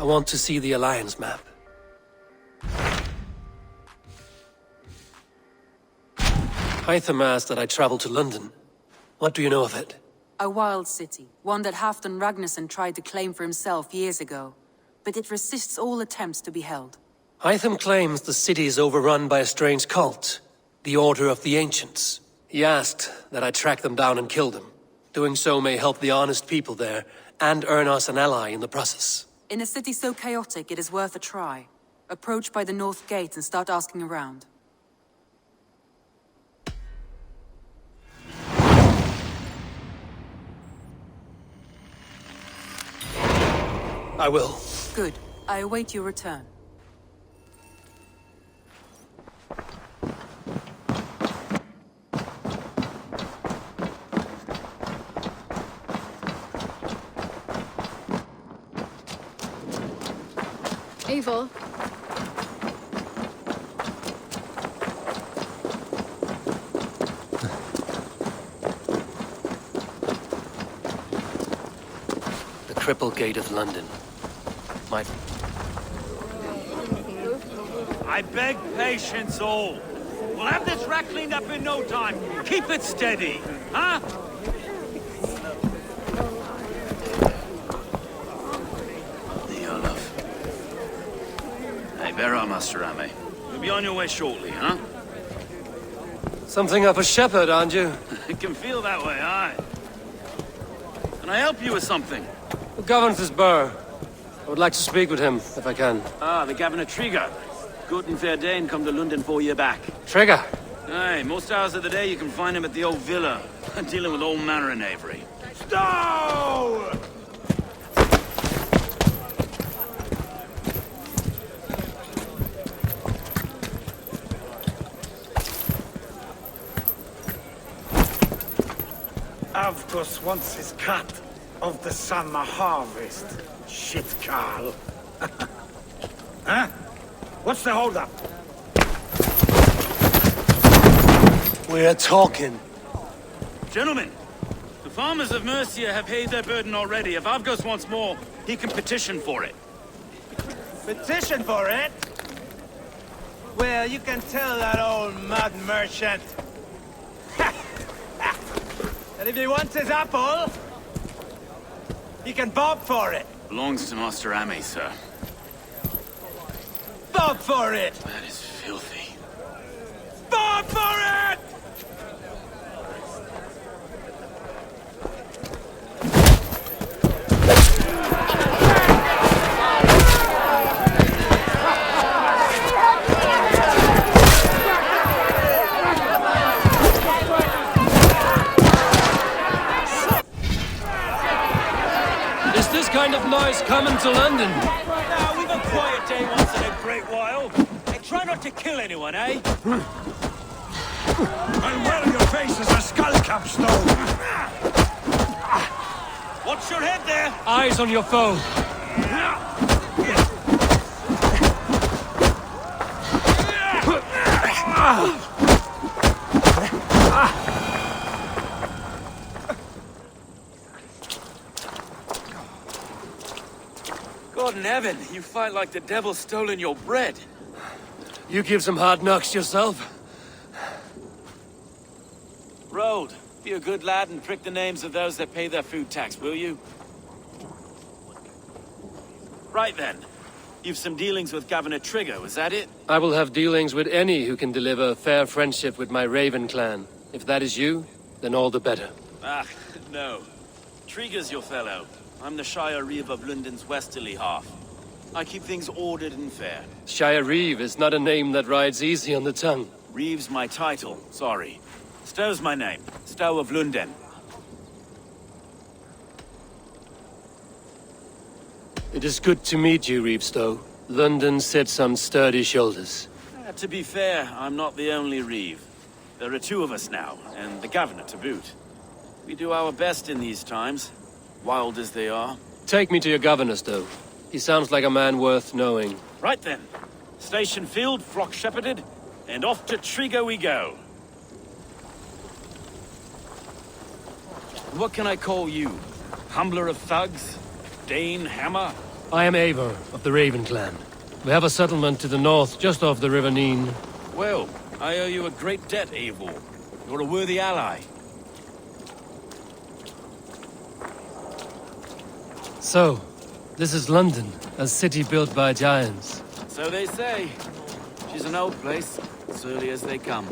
want to see the Alliance map. Hytham asked that I travel to London. What do you know of it? A wild city, one that Halfdan Ragnarsson tried to claim for himself years ago. But it resists all attempts to be held. Hytham claims the city is overrun by a strange cult, the Order of the Ancients. He asked that I track them down and kill them. Doing so may help the honest people there, and earn us an ally in the process. In a city so chaotic, it is worth a try. Approach by the North Gate and start asking around. I will. Good. I await your return. Evil. The Cripple Gate of London. I beg patience, all. We'll have this rat cleaned up in no time. Keep it steady, huh? Hey, bear up, Master Ame. You'll be on your way shortly, huh? Something of a shepherd, aren't you? It can feel that way, aye. Can I help you with something? Who governs this burr? I would like to speak with him, if I can. Ah, the Governor Trigger. Good and fair Dane come to London 4 years back. Trigger! Aye, most hours of the day you can find him at the old villa, dealing with all manner of knavery. Stow! Avgus wants his cut of the summer harvest. Shit, Carl. Huh? What's the holdup? We're talking. Gentlemen, the farmers of Mercia have paid their burden already. If Avgus wants more, he can petition for it. Petition for it? Well, you can tell that old mud merchant. And if he wants his apple, he can bob for it. Belongs to Master Ame, sir. Bob for it! That is filthy. Bob for it! Is this kind of noise coming to London? Now, we've a quiet day once in a great while. And try not to kill anyone, eh? And well, your face is a skull capstone. Watch your head there! Eyes on your foe. God in heaven, you fight like the devil's stolen your bread. You give some hard knocks yourself. Road, be a good lad and prick the names of those that pay their food tax, will you? Right then. You've some dealings with Governor Trigger, was that it? I will have dealings with any who can deliver a fair friendship with my Raven clan. If that is you, then all the better. Ah, no. Trigger's your fellow. I'm the Shire Reeve of London's westerly half. I keep things ordered and fair. Shire Reeve is not a name that rides easy on the tongue. Reeve's my title, sorry. Stow's my name. Stow of London. It is good to meet you, Reevestow. London sits on sturdy shoulders. To be fair, I'm not the only Reeve. There are two of us now, and the Governor to boot. We do our best in these times, wild as they are. Take me to your governor, Stow. He sounds like a man worth knowing. Right then. Station filled, flock shepherded, and off to Trigger we go. What can I call you? Humbler of thugs? Dane Hammer? I am Eivor of the Raven clan. We have a settlement to the north, just off the River Neen. Well, I owe you a great debt, Eivor. You're a worthy ally. So, this is London, a city built by giants. So they say. She's an old place, surly as they come.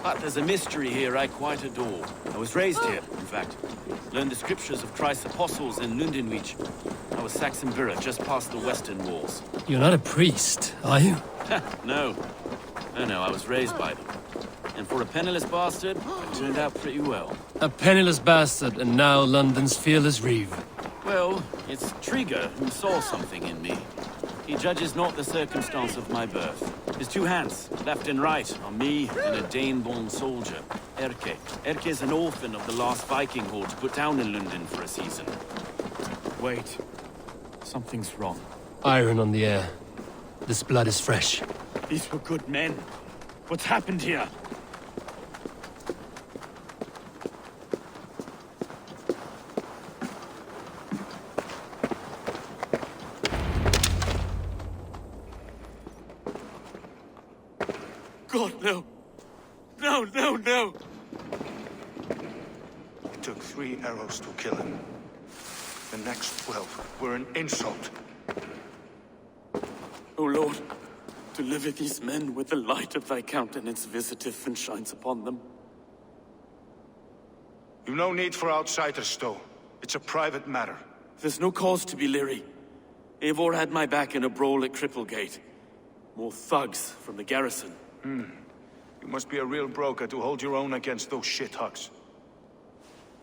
But there's a mystery here I quite adore. I was raised here, in fact. Learned the scriptures of Christ's apostles in Lundenwich. I was Saxon Borough, just past the western walls. You're not a priest, are you? No. No, I was raised by them. And for a penniless bastard, it turned out pretty well. A penniless bastard, and now London's fearless reeve. Well, it's Trigger who saw something in me. He judges not the circumstance of my birth. His two hands, left and right, are me and a Dane-born soldier, Erke. Erke is an orphan of the last Viking horde put down in London for a season. Wait. Something's wrong. Iron on the air. This blood is fresh. These were good men. What's happened here? God, no! No! It took 3 arrows to kill him. The next 12 were an insult. O Lord, deliver these men with the light of thy countenance visiteth and shines upon them. You've no need for outsiders, though. It's a private matter. There's no cause to be leery. Eivor had my back in a brawl at Cripplegate. More thugs from the garrison. You must be a real broker to hold your own against those shithugs.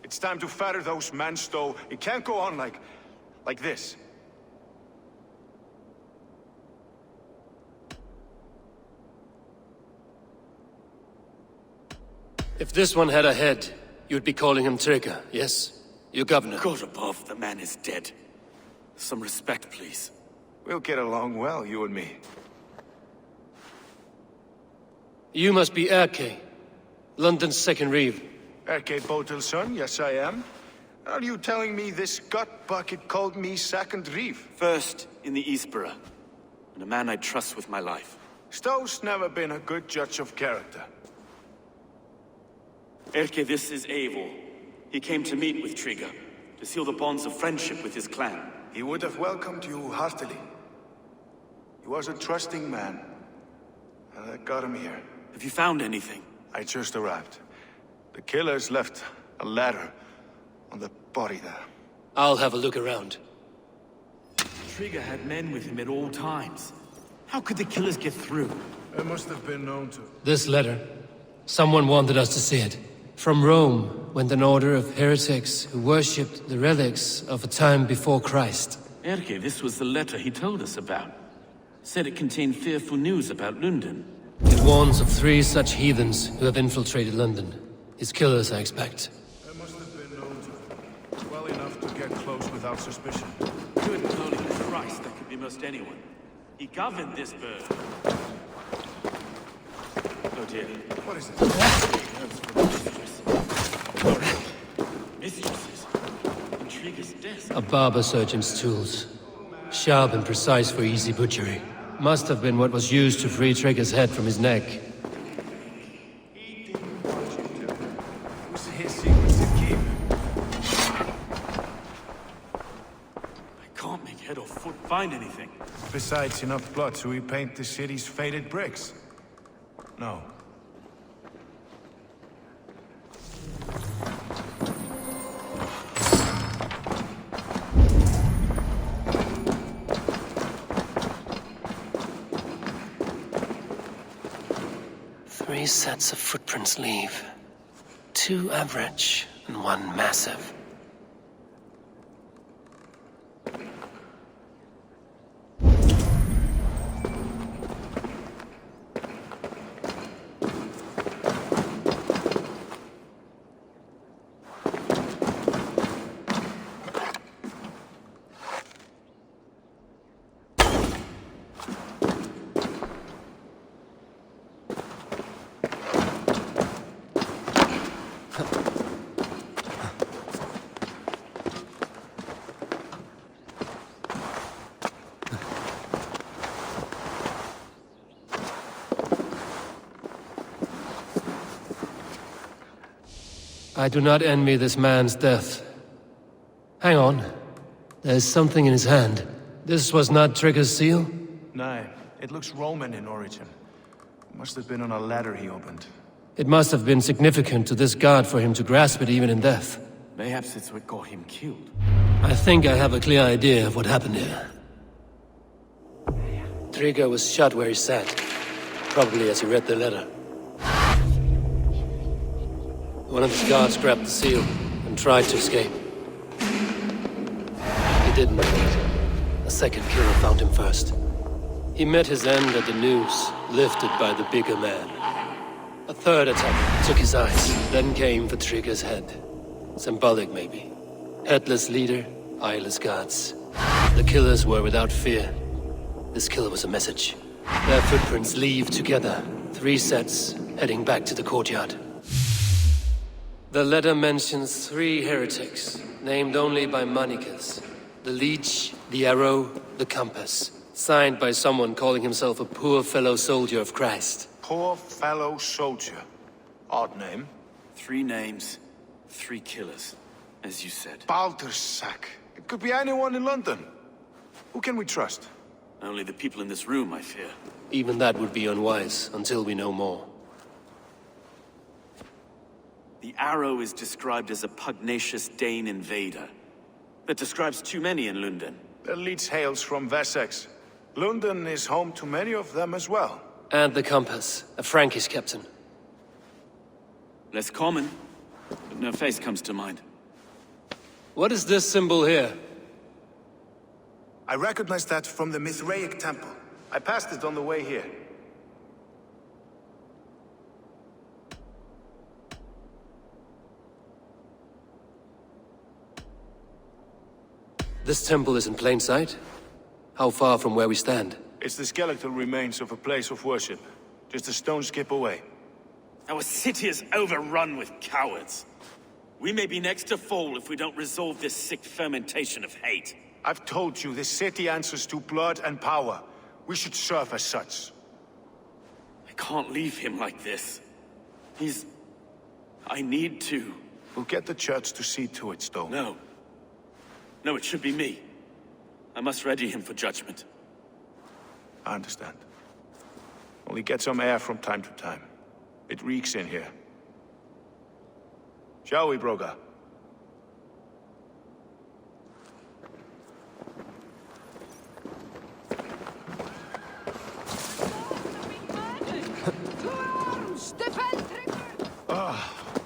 It's time to fetter those men, though. It can't go on like this. If this one had a head, you'd be calling him Trigger, yes? Your governor. God above, the man is dead. Some respect, please. We'll get along well, you and me. You must be Erke, London's second reeve. Erke Botel's son, yes I am. Are you telling me this gut bucket called me second reeve? First in the Eastborough, and a man I trust with my life. Stowe's never been a good judge of character. Erke, this is Eivor. He came to meet with Trigger, to seal the bonds of friendship with his clan. He would have welcomed you heartily. He was a trusting man. And I got him here. Have you found anything? I just arrived. The killers left a ladder on the body there. I'll have a look around. Trigger had men with him at all times. How could the killers get through? It must have been known to. This letter. Someone wanted us to see it. From Rome went an order of heretics who worshipped the relics of a time before Christ. Erke, this was the letter he told us about. Said it contained fearful news about London. It warns of 3 such heathens who have infiltrated London. His killers, I expect. It must have been known to. Well enough to get close without suspicion. Good holy Christ, that could be most anyone. He governed this bird. Oh dear. What is it? Mistresses. Intriguer's desk. A barber surgeon's tools. Sharp and precise for easy butchery. Must have been what was used to free Trigger's head from his neck. Who's his secrets to keep? I can't make head or foot find anything. Besides, enough blood to repaint the city's faded bricks. No. Three sets of footprints leave. 2 average and 1 massive. I do not envy this man's death. Hang on. There's something in his hand. This was not Trigger's seal? No, it looks Roman in origin. Must have been on a ladder he opened. It must have been significant to this god for him to grasp it even in death. Perhaps it's what got him killed. I think I have a clear idea of what happened here. Trigger was shot where he sat. Probably as he read the letter. One of his guards grabbed the seal and tried to escape. He didn't make it. A second killer found him first. He met his end at the noose, lifted by the bigger man. A third attack took his eyes, then came for Trigger's head. Symbolic, maybe. Headless leader, eyeless guards. The killers were without fear. This killer was a message. Their footprints leave together. 3 sets, heading back to the courtyard. The letter mentions 3 heretics, named only by monikers. The leech, the arrow, the compass. Signed by someone calling himself a poor fellow soldier of Christ. Poor fellow soldier. Odd name. 3 names, 3 killers, as you said. Baldersack. It could be anyone in London. Who can we trust? Only the people in this room, I fear. Even that would be unwise, until we know more. The arrow is described as a pugnacious Dane invader. That describes too many in London. The leech hails from Wessex. London is home to many of them as well. And the compass, a Frankish captain. Less common, but no face comes to mind. What is this symbol here? I recognize that from the Mithraic temple. I passed it on the way here. This temple is in plain sight? How far from where we stand? It's the skeletal remains of a place of worship. Just a stone's skip away. Our city is overrun with cowards. We may be next to fall if we don't resolve this sick fermentation of hate. I've told you, this city answers to blood and power. We should serve as such. I can't leave him like this. I need to. We'll get the church to see to it, Stone. No. No, it should be me. I must ready him for judgment. I understand. Only get some air from time to time. It reeks in here. Shall we, Broga?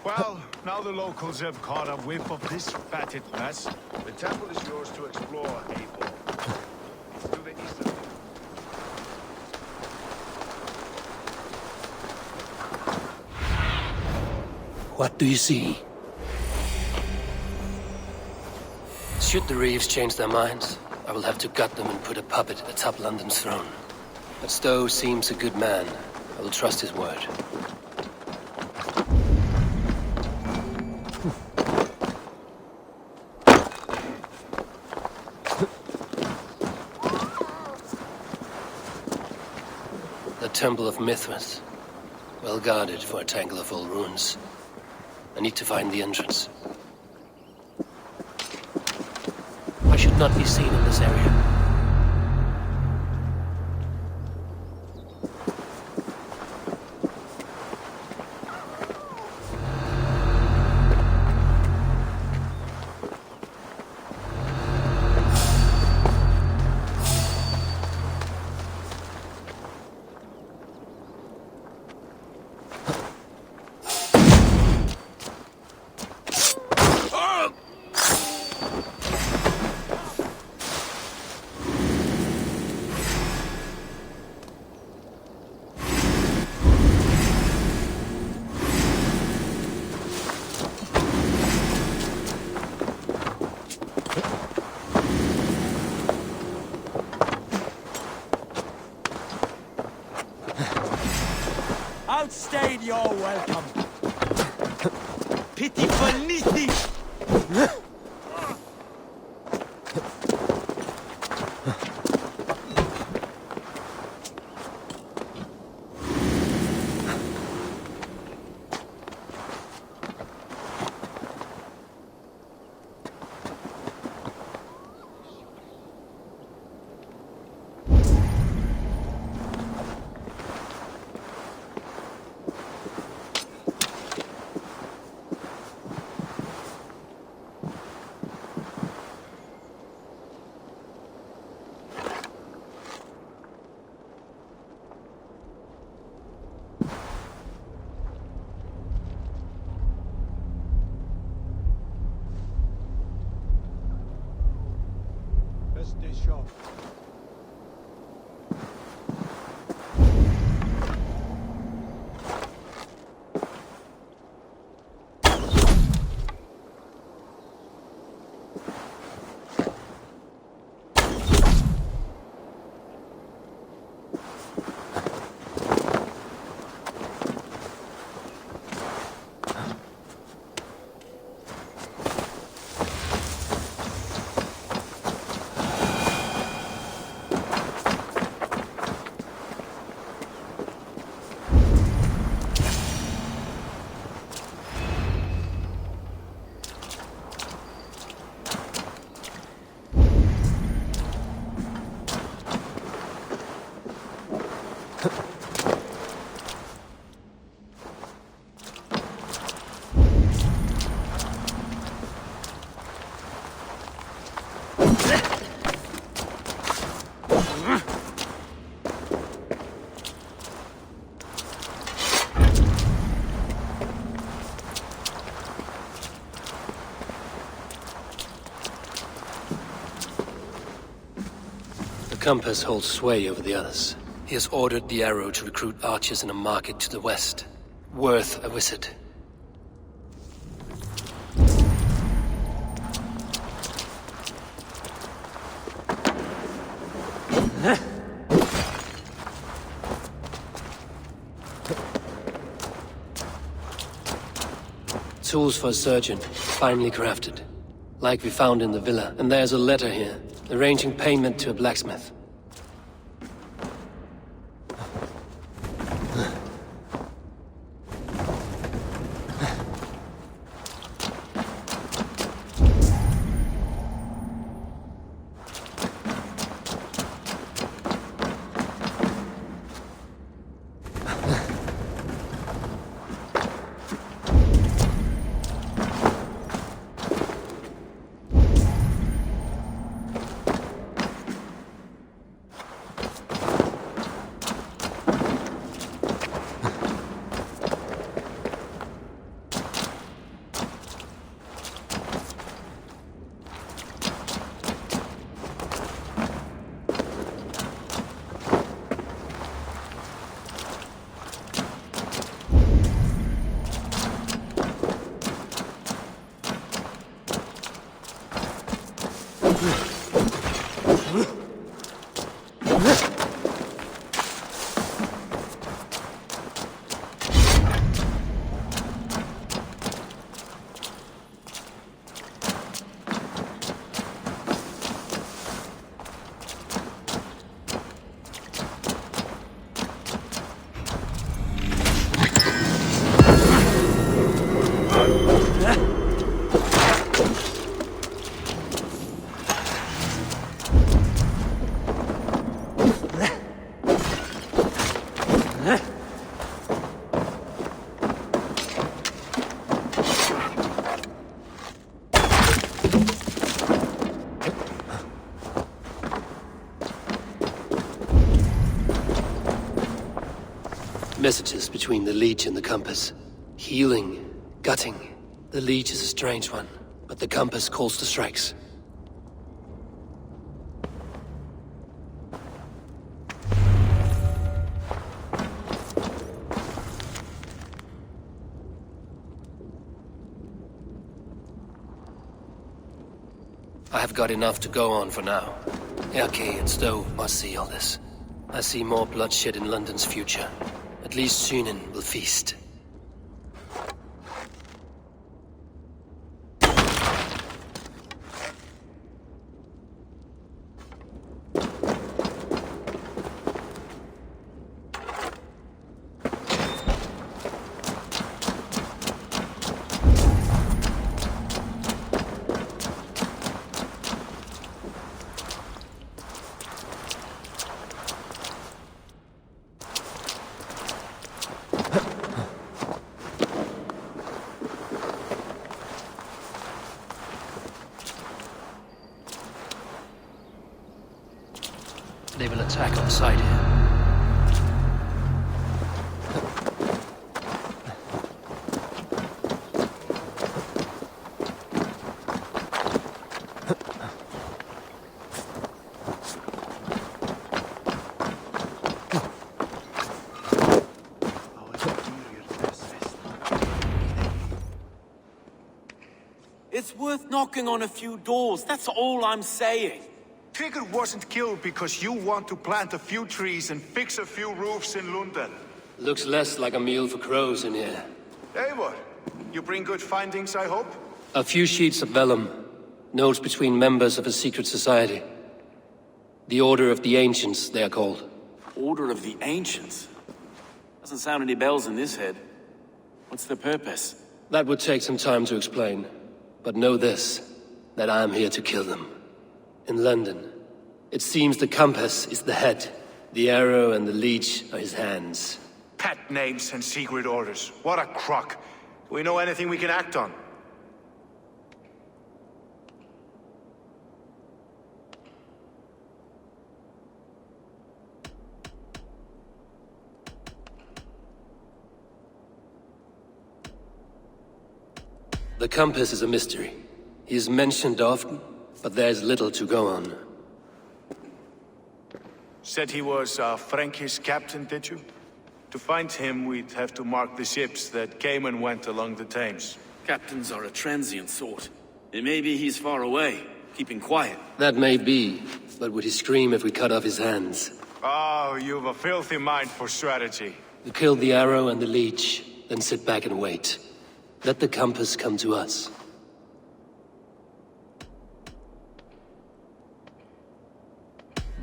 Well, now the locals have caught a whiff of this fatted mess. The temple is yours to explore, Abel. To the east of it. What do you see? Should the Reeves change their minds, I will have to gut them and put a puppet atop London's throne. But Stowe seems a good man. I will trust his word. The Temple of Mithras. Well guarded for a tangle of old ruins. I need to find the entrance. I should not be seen in this area. Outstayed your welcome. Pitiful Nithi! shop. The compass holds sway over the others. He has ordered the arrow to recruit archers in a market to the west. Worth a visit. Tools for a surgeon, finely crafted. Like we found in the villa. And there's a letter here, arranging payment to a blacksmith. Messages between the Leech and the Compass. Healing, gutting. The Leech is a strange one, but the Compass calls to strikes. I have got enough to go on for now. Erke and Stowe must see all this. I see more bloodshed in London's future. At least Sunan will feast. They will attack on sight here. It's worth knocking on a few doors, that's all I'm saying. Tigger wasn't killed because you want to plant a few trees and fix a few roofs in London. Looks less like a meal for crows in here. Eivor, you bring good findings, I hope? A few sheets of vellum. Notes between members of a secret society. The Order of the Ancients, they are called. Order of the Ancients? Doesn't sound any bells in this head. What's the purpose? That would take some time to explain. But know this, that I am here to kill them. In London, it seems the compass is the head. The arrow and the leech are his hands. Pet names and secret orders. What a crock. Do we know anything we can act on? The compass is a mystery. He is mentioned often, but there's little to go on. Said he was a Frankish captain, did you? To find him, we'd have to mark the ships that came and went along the Thames. Captains are a transient sort. It may be he's far away, keeping quiet. That may be, but would he scream if we cut off his hands? Oh, you've a filthy mind for strategy. We kill the arrow and the leech, then sit back and wait. Let the compass come to us.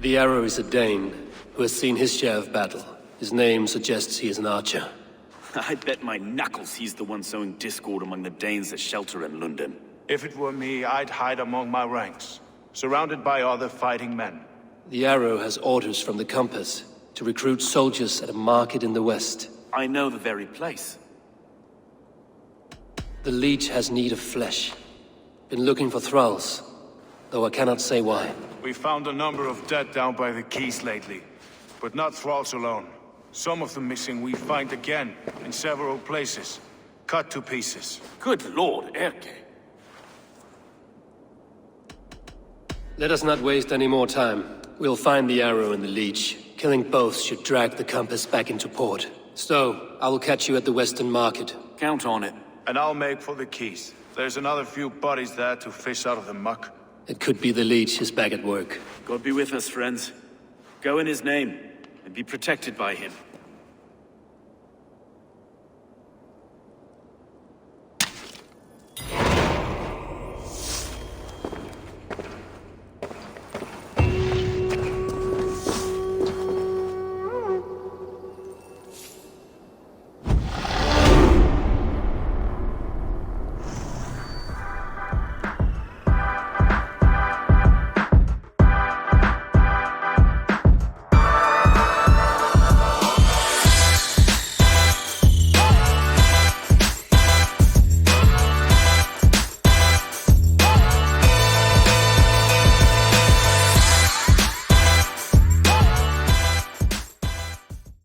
The arrow is a Dane, who has seen his share of battle. His name suggests he is an archer. I bet my knuckles he's the one sowing discord among the Danes that shelter in London. If it were me, I'd hide among my ranks, surrounded by other fighting men. The arrow has orders from the compass to recruit soldiers at a market in the west. I know the very place. The leech has need of flesh. Been looking for thralls, though I cannot say why. We found a number of dead down by the quays lately, but not thralls alone. Some of the missing we find again, in several places, cut to pieces. Good lord, Erke. Let us not waste any more time. We'll find the arrow and the leech. Killing both should drag the compass back into port. So, I will catch you at the western market. Count on it. And I'll make for the quays. There's another few bodies there to fish out of the muck. It could be the leech is back at work. God be with us, friends. Go in his name, and be protected by him.